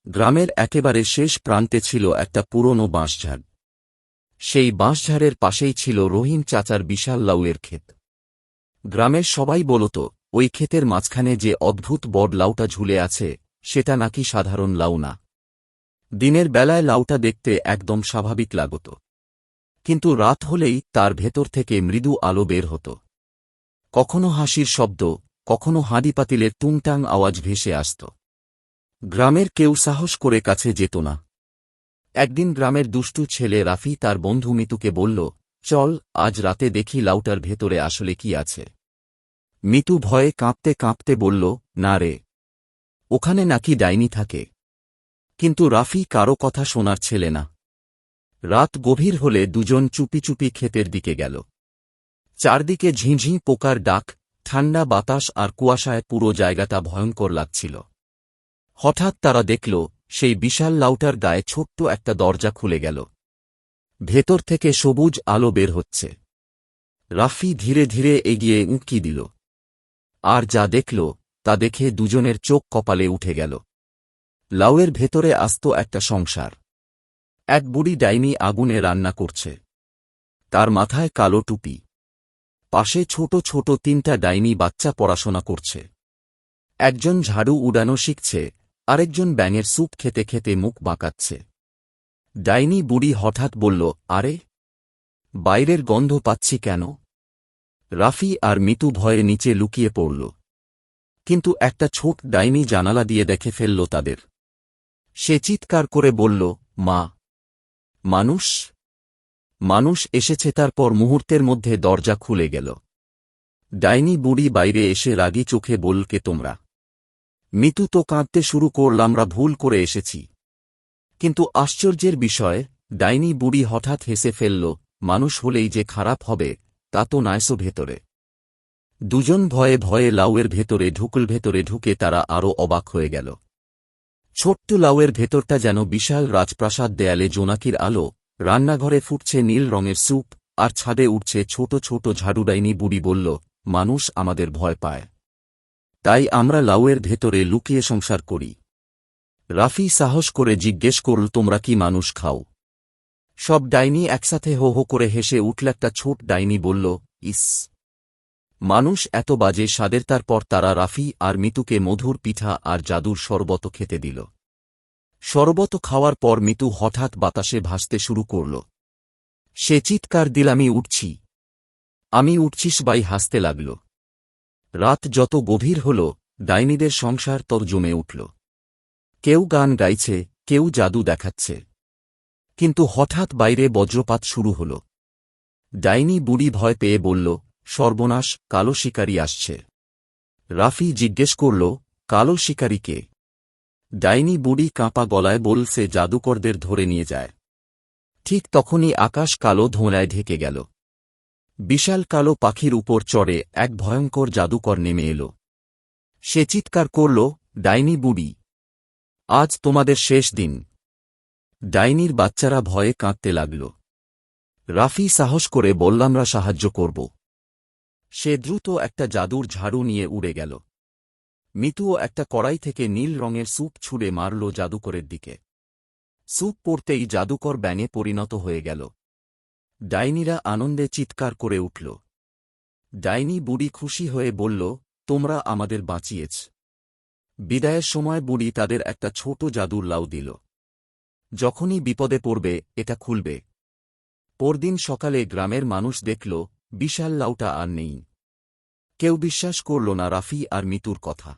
গ্রামের একেবারে শেষ প্রান্তে ছিল একটা পুরনো বাঁশঝাড়। সেই বাঁশঝাড়ের পাশেই ছিল রহিম চাচার বিশাল লাউয়ের ক্ষেত। গ্রামের সবাই বলত, ওই ক্ষেতের মাঝখানে যে অদ্ভুত বড় লাউটা ঝুলে আছে সেটা নাকি সাধারণ লাউ না। দিনের বেলায় লাউটা দেখতে একদম স্বাভাবিক লাগত, কিন্তু রাত হলেই তার ভেতর থেকে মৃদু আলো বের হতো। কখনো হাসির শব্দ, কখনো হাঁড়িপাতিলের টুংটাং আওয়াজ ভেসে আসত। গ্রামের কেউ সাহস করে কাছে যেত না। একদিন গ্রামের দুষ্টু ছেলে রাফি তার বন্ধু মিতুকে বলল, চল আজ রাতে দেখি লাউটার ভেতরে আসলে কি আছে। মিতু ভয়ে কাঁপতে কাঁপতে বলল, না রে, ওখানে নাকি ডাইনি থাকে। কিন্তু রাফি কারো কথা শোনার ছেলে না। রাত গভীর হলে দুজন চুপি চুপি ক্ষেতের দিকে গেল। চারদিকে ঝিঁঝি পোকার ডাক, ঠান্ডা বাতাস আর কুয়াশায় পুরো জায়গাটা ভয়ঙ্কর লাগছিল। হঠাৎ তারা দেখল, সেই বিশাল লাউটার গায়ে ছোট্ট একটা দরজা খুলে গেল। ভেতর থেকে সবুজ আলো বের হচ্ছে। রাফি ধীরে ধীরে এগিয়ে উঁকি দিল, আর যা দেখল তা দেখে দুজনের চোখ কপালে উঠে গেল। লাউয়ের ভেতরে আস্ত একটা সংসার। এক বুড়ি ডাইনি আগুনে রান্না করছে। তার মাথায় কালো টুপি। পাশে ছোট ছোট তিনটা ডাইনি বাচ্চা পড়াশোনা করছে। একজন ঝাড়ু উড়ানো শিখছে, আরেকজন ব্যাঙের স্যুপ খেতে খেতে মুখ বাঁকাচ্ছে। ডাইনি বুড়ি হঠাৎ বলল, আরে, বাইরের গন্ধ পাচ্ছি কেন? রাফি আর মিতু ভয়ে নিচে লুকিয়ে পড়ল। কিন্তু একটা ছোট ডাইনি জানালা দিয়ে দেখে ফেলল তাদের। সে চিৎকার করে বলল, মা, মানুষ মানুষ এসেছে। তারপর মুহূর্তের মধ্যে দরজা খুলে গেল। ডাইনি বুড়ি বাইরে এসে রাগী চোখে বলকে, তোমরা? মিতু তো কাঁদতে শুরু করল, আমরা ভুল করে এসেছি। কিন্তু আশ্চর্যের বিষয়, ডাইনি বুড়ি হঠাৎ হেসে ফেলল, মানুষ হলেই যে খারাপ হবে তা তো নয়সো। ভেতরে দুজন ভয়ে ভয়ে লাউয়ের ভেতরে ঢুকে তারা আরও অবাক হয়ে গেল। ছোট্ট লাউয়ের ভেতরটা যেন বিশাল রাজপ্রাসাদ। দেয়ালে জোনাকির আলো, রান্নাঘরে ফুটছে নীল রঙের স্যুপ, আর ছাদে উঠছে ছোট ছোট ঝাড়ু। ডাইনি বুড়ি বলল, মানুষ আমাদের ভয় পায়, তাই আমরা লাউয়ের ভেতরে লুকিয়ে সংসার করি। রাফি সাহস করে জিজ্ঞেস করল, তোমরা কি মানুষ খাও? সব ডাইনি একসাথে হো হো করে হেসে উঠল। একটা ছোট ডাইনি বলল, ইস, মানুষ এত বাজে স্বাদের। তারপর তারা রাফি আর মিতুকে মধুর পিঠা আর জাদুর শরবত খেতে দিল। শরবত খাওয়ার পর মিতু হঠাৎ বাতাসে ভাসতে শুরু করল। সে চিৎকার দিল, আমি উঠছি, আমি উঠছি। সবাই হাসতে লাগল। রাত যত গভীর হল, ডাইনিদের সংসার তত জমে উঠল। কেউ গান গাইছে, কেউ জাদু দেখাচ্ছে। কিন্তু হঠাৎ বাইরে বজ্রপাত শুরু হল। ডাইনি বুড়ি ভয় পেয়ে বলল, সর্বনাশ, কালো শিকারী আসছে। রাফি জিজ্ঞেস করল, কালো শিকারী কে? ডাইনি বুড়ি কাঁপা গলায় বলছে, জাদুকরদের ধরে নিয়ে যায়। ঠিক তখনই আকাশ কালো ধোঁয়ায় ঢেকে গেল। বিশাল কালো পাখির উপর চড়ে এক ভয়ঙ্কর জাদুকর নেমে এল। সে চিৎকার করল, ডাইনি বুড়ি, আজ তোমাদের শেষ দিন। ডাইনির বাচ্চারা ভয়ে কাঁদতে লাগল। রাফি সাহস করে বলল, আমরা সাহায্য করব। সে দ্রুত একটা জাদুর ঝাড়ু নিয়ে উড়ে গেল। মিতুও একটা কড়াই থেকে নীল রঙের স্যুপ ছুঁড়ে মারল জাদুকরের দিকে। স্যুপ পড়তেই জাদুকর ব্যাঙে পরিণত হয়ে গেল। ডাইনিরা আনন্দে চিৎকার করে উঠল। ডাইনি বুড়ি খুশি হয়ে বলল, তোমরা আমাদের বাঁচিয়েছ। বিদায়ের সময় বুড়ি তাদের একটা ছোট জাদুর লাউ দিল। যখনই বিপদে পড়বে এটা খুলবে। পরদিন সকালে গ্রামের মানুষ দেখল, বিশাল লাউটা আর নেই। কেউ বিশ্বাস করল না রাফি আর মিতুর কথা।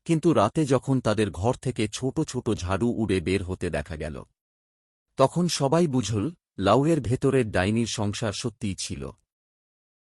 কিন্তু রাতে যখন তাদের ঘর থেকে ছোট ছোট ঝাড়ু উড়ে বের হতে দেখা গেল, তখন সবাই বুঝল, লাউয়ের ভেতরের ডাইনির সংসার সত্যিই ছিল।